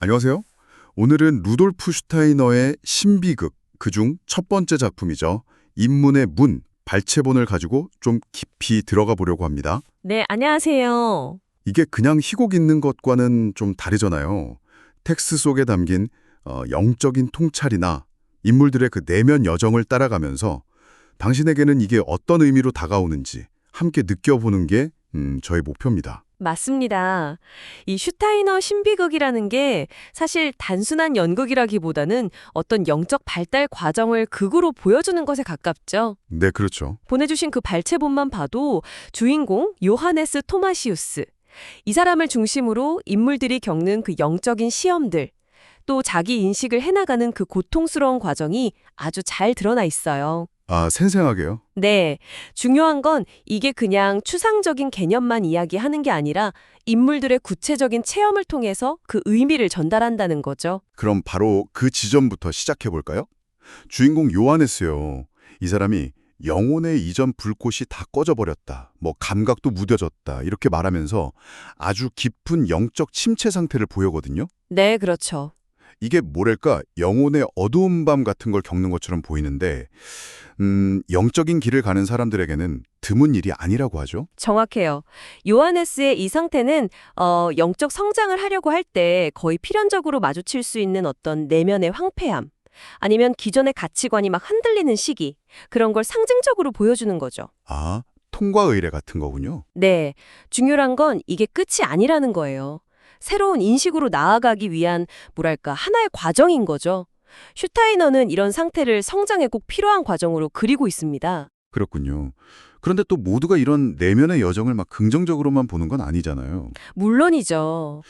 안녕하세요. 오늘은 루돌프 슈타이너의 신비극, 그중 첫 번째 작품이죠. 인문의 문, 발췌본을 가지고 좀 깊이 들어가 보려고 합니다. 네, 안녕하세요. 이게 그냥 희곡 있는 것과는 좀 다르잖아요. 텍스트 속에 담긴 영적인 통찰이나 인물들의 그 내면 여정을 따라가면서 당신에게는 이게 어떤 의미로 다가오는지 함께 느껴보는 게 저의 목표입니다. 맞습니다. 이 슈타이너 신비극이라는 게 사실 단순한 연극이라기보다는 어떤 영적 발달 과정을 극으로 보여주는 것에 가깝죠. 네, 그렇죠. 보내주신 그 발췌본만 봐도 주인공 요하네스 토마시우스, 이 사람을 중심으로 인물들이 겪는 그 영적인 시험들, 또 자기 인식을 해나가는 그 고통스러운 과정이 아주 잘 드러나 있어요. 아, 생생하게요? 네, 중요한 건 이게 그냥 추상적인 개념만 이야기하는 게 아니라 인물들의 구체적인 체험을 통해서 그 의미를 전달한다는 거죠. 그럼 바로 그 지점부터 시작해 볼까요? 주인공 요하네스요. 이 사람이 영혼의 이전 불꽃이 다 꺼져버렸다. 감각도 무뎌졌다. 이렇게 말하면서 아주 깊은 영적 침체 상태를 보여거든요. 네, 그렇죠. 이게 뭐랄까 영혼의 어두운 밤 같은 걸 겪는 것처럼 보이는데 영적인 길을 가는 사람들에게는 드문 일이 아니라고 하죠. 정확해요. 요하네스의 이 상태는 영적 성장을 하려고 할 때 거의 필연적으로 마주칠 수 있는 어떤 내면의 황폐함, 아니면 기존의 가치관이 막 흔들리는 시기, 그런 걸 상징적으로 보여주는 거죠. 아, 통과 의례 같은 거군요. 네, 중요한 건 이게 끝이 아니라는 거예요. 새로운 인식으로 나아가기 위한 뭐랄까 하나의 과정인 거죠. 슈타이너는 이런 상태를 성장에 꼭 필요한 과정으로 그리고 있습니다. 그렇군요. 그런데 또 모두가 이런 내면의 여정을 막 긍정적으로만 보는 건 아니잖아요. 물론이죠.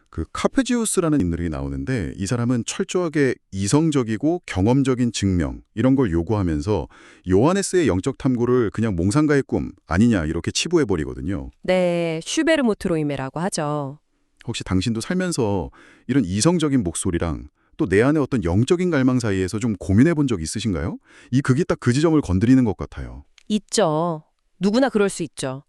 그 카페지우스라는 인물이 나오는데 이 사람은 철저하게 이성적이고 경험적인 증명 이런 걸 요구하면서 요하네스의 영적 탐구를 그냥 몽상가의 꿈 아니냐 이렇게 치부해버리거든요. 네, 슈베르모트로이메라고 하죠. 혹시 당신도 살면서 이런 이성적인 목소리랑 또 내 안에 어떤 영적인 갈망 사이에서 좀 고민해 본 적 있으신가요? 이 극이 딱 그 지점을 건드리는 것 같아요. 있죠. 누구나 그럴 수 있죠.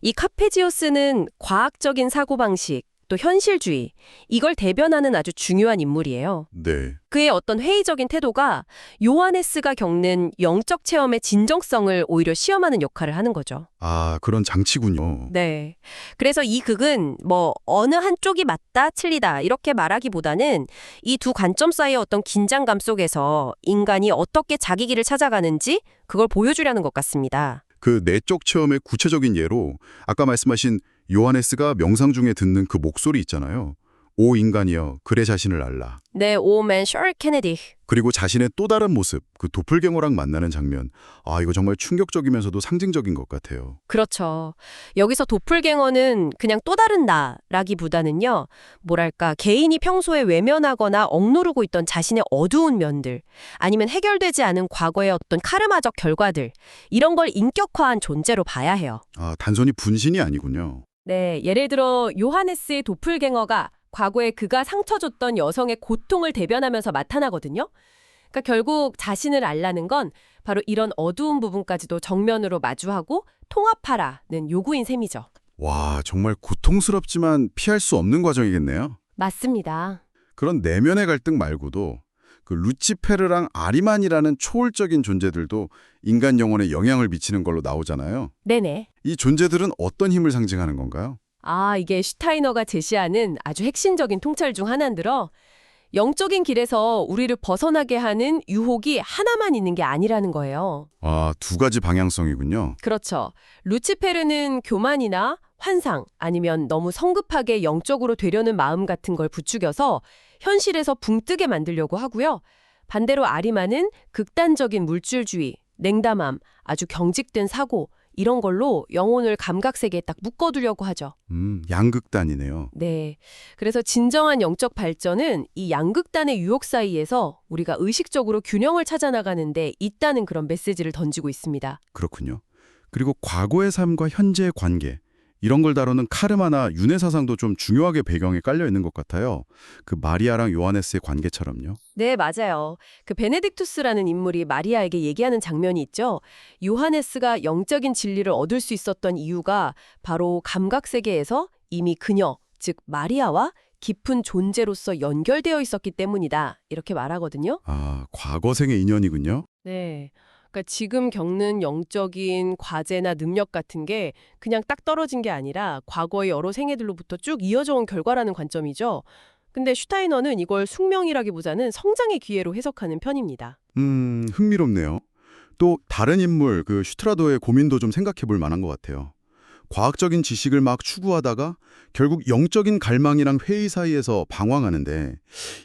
이 카페지오스는 과학적인 사고방식, 또 현실주의, 이걸 대변하는 아주 중요한 인물이에요. 네. 그의 어떤 회의적인 태도가 요하네스가 겪는 영적 체험의 진정성을 오히려 시험하는 역할을 하는 거죠. 아, 그런 장치군요. 네. 그래서 이 극은 어느 한쪽이 맞다, 틀리다 이렇게 말하기보다는 이 두 관점 사이의 어떤 긴장감 속에서 인간이 어떻게 자기 길을 찾아가는지 그걸 보여주려는 것 같습니다. 그 내적 체험의 구체적인 예로 아까 말씀하신 요하네스가 명상 중에 듣는 그 목소리 있잖아요. 오 인간이여 그래 자신을 알라. 네, 오맨 셜 케네디. 그리고 자신의 또 다른 모습, 그 도플갱어랑 만나는 장면. 아, 이거 정말 충격적이면서도 상징적인 것 같아요. 그렇죠. 여기서 도플갱어는 그냥 또 다른 나라기보다는요. 뭐랄까, 개인이 평소에 외면하거나 억누르고 있던 자신의 어두운 면들, 아니면 해결되지 않은 과거의 어떤 카르마적 결과들, 이런 걸 인격화한 존재로 봐야 해요. 아, 단순히 분신이 아니군요. 네, 예를 들어 요하네스의 도플갱어가 과거에 그가 상처 줬던 여성의 고통을 대변하면서 나타나거든요. 그러니까 결국 자신을 알라는 건 바로 이런 어두운 부분까지도 정면으로 마주하고 통합하라는 요구인 셈이죠. 와, 정말 고통스럽지만 피할 수 없는 과정이겠네요. 맞습니다. 그런 내면의 갈등 말고도 그 루치페르랑 아리만이라는 초월적인 존재들도 인간 영혼에 영향을 미치는 걸로 나오잖아요. 네네. 이 존재들은 어떤 힘을 상징하는 건가요? 이게 슈타이너가 제시하는 아주 핵심적인 통찰 중 하나인데요. 영적인 길에서 우리를 벗어나게 하는 유혹이 하나만 있는 게 아니라는 거예요. 아, 두 가지 방향성이군요. 그렇죠. 루치페르는 교만이나 환상 아니면 너무 성급하게 영적으로 되려는 마음 같은 걸 부추겨서 현실에서 붕뜨게 만들려고 하고요. 반대로 아리마는 극단적인 물질주의, 냉담함, 아주 경직된 사고 이런 걸로 영혼을 감각세계에 딱 묶어두려고 하죠. 양극단이네요. 네. 그래서 진정한 영적 발전은 이 양극단의 유혹 사이에서 우리가 의식적으로 균형을 찾아 나가는데 있다는 그런 메시지를 던지고 있습니다. 그렇군요. 그리고 과거의 삶과 현재의 관계, 이런 걸 다루는 카르마나 윤회 사상도 좀 중요하게 배경에 깔려 있는 것 같아요. 그 마리아랑 요하네스의 관계처럼요. 네, 맞아요. 그 베네딕투스라는 인물이 마리아에게 얘기하는 장면이 있죠. 요하네스가 영적인 진리를 얻을 수 있었던 이유가 바로 감각 세계에서 이미 그녀, 즉 마리아와 깊은 존재로서 연결되어 있었기 때문이다. 이렇게 말하거든요. 아, 과거생의 인연이군요. 네. 그러니까 지금 겪는 영적인 과제나 능력 같은 게 그냥 딱 떨어진 게 아니라 과거의 여러 생애들로부터 쭉 이어져 온 결과라는 관점이죠. 근데 슈타이너는 이걸 숙명이라기보다는 성장의 기회로 해석하는 편입니다. 흥미롭네요. 또 다른 인물, 그 슈트라도의 고민도 좀 생각해 볼 만한 것 같아요. 과학적인 지식을 막 추구하다가 결국 영적인 갈망이랑 회의 사이에서 방황하는데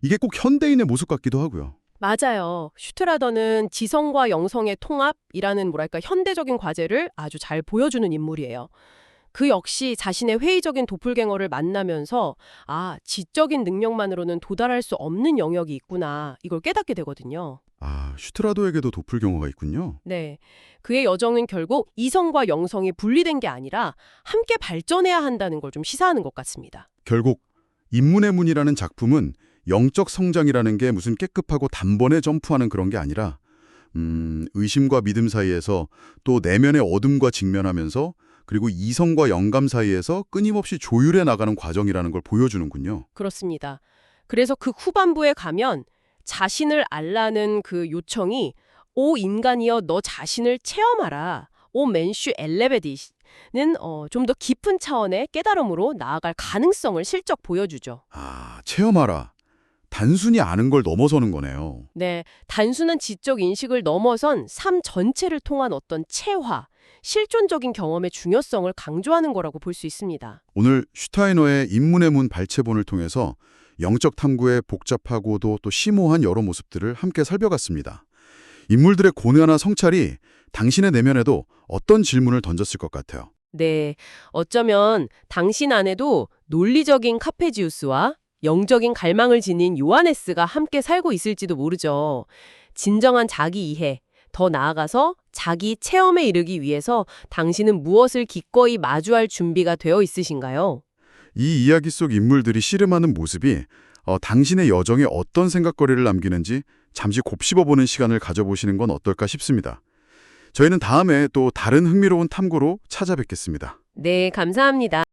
이게 꼭 현대인의 모습 같기도 하고요. 맞아요. 슈트라더는 지성과 영성의 통합이라는 뭐랄까 현대적인 과제를 아주 잘 보여주는 인물이에요. 그 역시 자신의 회의적인 도플갱어를 만나면서 지적인 능력만으로는 도달할 수 없는 영역이 있구나 이걸 깨닫게 되거든요. 아, 슈트라도에게도 도플경어가 있군요. 네. 그의 여정은 결국 이성과 영성이 분리된 게 아니라 함께 발전해야 한다는 걸 좀 시사하는 것 같습니다. 결국 인문의 문이라는 작품은 영적 성장이라는 게 무슨 깨끗하고 단번에 점프하는 그런 게 아니라 의심과 믿음 사이에서 또 내면의 어둠과 직면하면서 그리고 이성과 영감 사이에서 끊임없이 조율해 나가는 과정이라는 걸 보여주는군요. 그렇습니다. 그래서 그 후반부에 가면 자신을 알라는 그 요청이 오 인간이여 너 자신을 체험하라. 오 맨슈 엘레베디는 좀 더 깊은 차원의 깨달음으로 나아갈 가능성을 실적 보여주죠. 아, 체험하라. 단순히 아는 걸 넘어서는 거네요. 네, 단순한 지적 인식을 넘어선 삶 전체를 통한 어떤 체화, 실존적인 경험의 중요성을 강조하는 거라고 볼 수 있습니다. 오늘 슈타이너의 인문의 문 발췌본을 통해서 영적 탐구의 복잡하고도 또 심오한 여러 모습들을 함께 살펴봤습니다. 인물들의 고뇌나 성찰이 당신의 내면에도 어떤 질문을 던졌을 것 같아요. 네, 어쩌면 당신 안에도 논리적인 카페지우스와 영적인 갈망을 지닌 요하네스가 함께 살고 있을지도 모르죠. 진정한 자기 이해, 더 나아가서 자기 체험에 이르기 위해서 당신은 무엇을 기꺼이 마주할 준비가 되어 있으신가요? 이 이야기 속 인물들이 씨름하는 모습이 당신의 여정에 어떤 생각거리를 남기는지 잠시 곱씹어보는 시간을 가져보시는 건 어떨까 싶습니다. 저희는 다음에 또 다른 흥미로운 탐구로 찾아뵙겠습니다. 네, 감사합니다.